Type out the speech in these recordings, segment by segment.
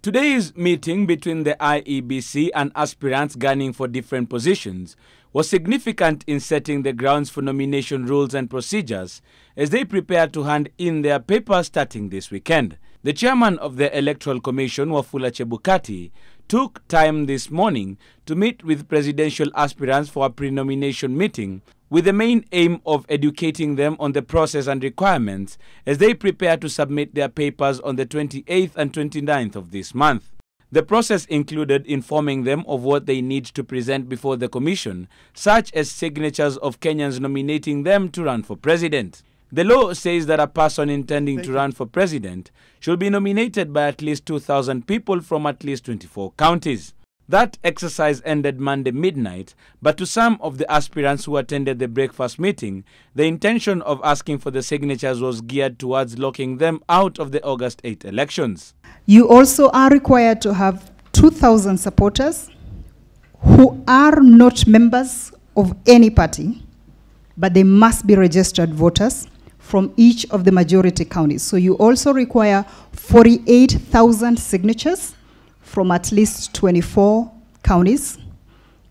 Today's meeting between the IEBC and aspirants gunning for different positions was significant in setting the grounds for nomination rules and procedures as they prepare to hand in their papers starting this weekend. The chairman of the Electoral Commission, Wafula Chebukati, took time this morning to meet with presidential aspirants for a pre-nomination meeting with the main aim of educating them on the process and requirements as they prepare to submit their papers on the 28th and 29th of this month. The process included informing them of what they need to present before the commission, such as signatures of Kenyans nominating them to run for president. The law says that a person intending to run for president should be nominated by at least 2,000 people from at least 24 counties. That exercise ended Monday midnight, but to some of the aspirants who attended the breakfast meeting, the intention of asking for the signatures was geared towards locking them out of the August 8 elections. You also are required to have 2,000 supporters who are not members of any party, but they must be registered voters from each of the majority counties. So you also require 48,000 signatures from at least 24 counties,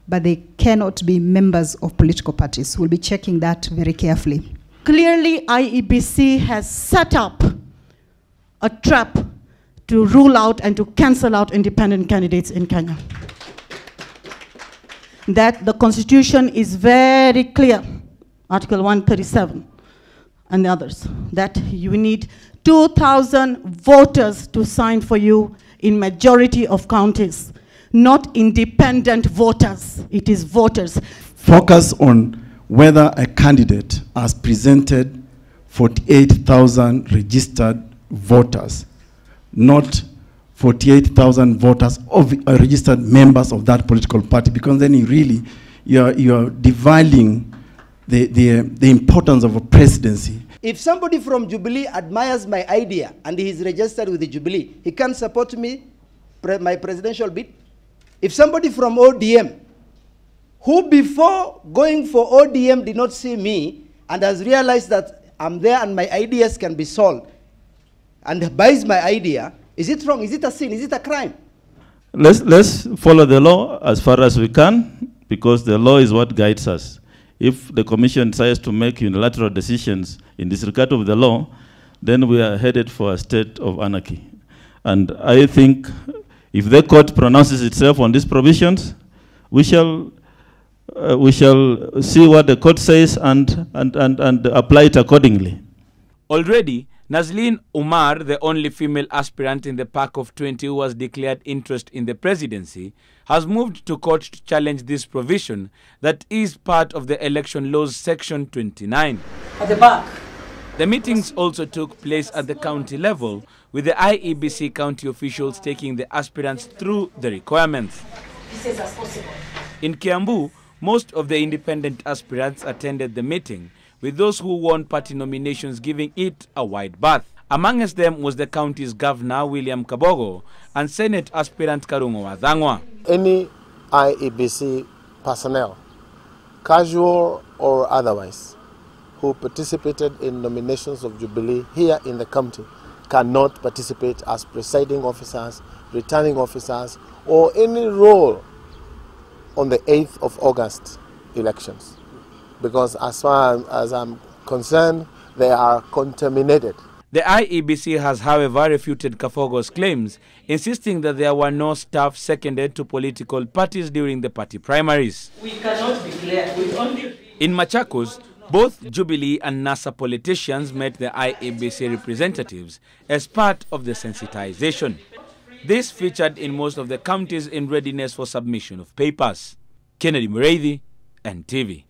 but they cannot be members of political parties. We'll be checking that very carefully. Clearly, IEBC has set up a trap to rule out and to cancel out independent candidates in Kenya. That the Constitution is very clear, Article 137 and the others, that you need 2,000 voters to sign for you in majority of counties, not independent voters. It is voters. Focus on whether a candidate has presented 48,000 registered voters, not 48,000 voters of registered members of that political party, because then you're dividing the importance of a presidency. If somebody from Jubilee admires my idea and he is registered with the Jubilee, he can support me, my presidential bid. If somebody from ODM, who before going for ODM did not see me and has realized that I'm there and my ideas can be sold and buys my idea, is it wrong? Is it a sin? Is it a crime? Let's follow the law as far as we can, because the law is what guides us. If the commission decides to make unilateral decisions in disregard of the law, then we are headed for a state of anarchy. And I think if the court pronounces itself on these provisions, we shall see what the court says and apply it accordingly. Already, Nazlin Umar, the only female aspirant in the pack of 20 who has declared interest in the presidency, has moved to court to challenge this provision that is part of the election law's section 29. At the back. The meetings also took place at the county level, with the IEBC county officials taking the aspirants through the requirements. In Kiambu, most of the independent aspirants attended the meeting, with those who won party nominations giving it a wide berth. Amongst them was the county's governor, William Kabogo, and Senate aspirant Karungo Wadhangwa. Any IEBC personnel, casual or otherwise, who participated in nominations of Jubilee here in the county cannot participate as presiding officers, returning officers, or any role on the 8th of August elections. Because as far as I'm concerned, they are contaminated. The IEBC has, however, refuted Kafogo's claims, insisting that there were no staff seconded to political parties during the party primaries. We cannot declare. In Machakos, both Jubilee and NASA politicians met the IEBC representatives as part of the sensitization. This featured in most of the counties in readiness for submission of papers. Kennedy Mureithi, NTV.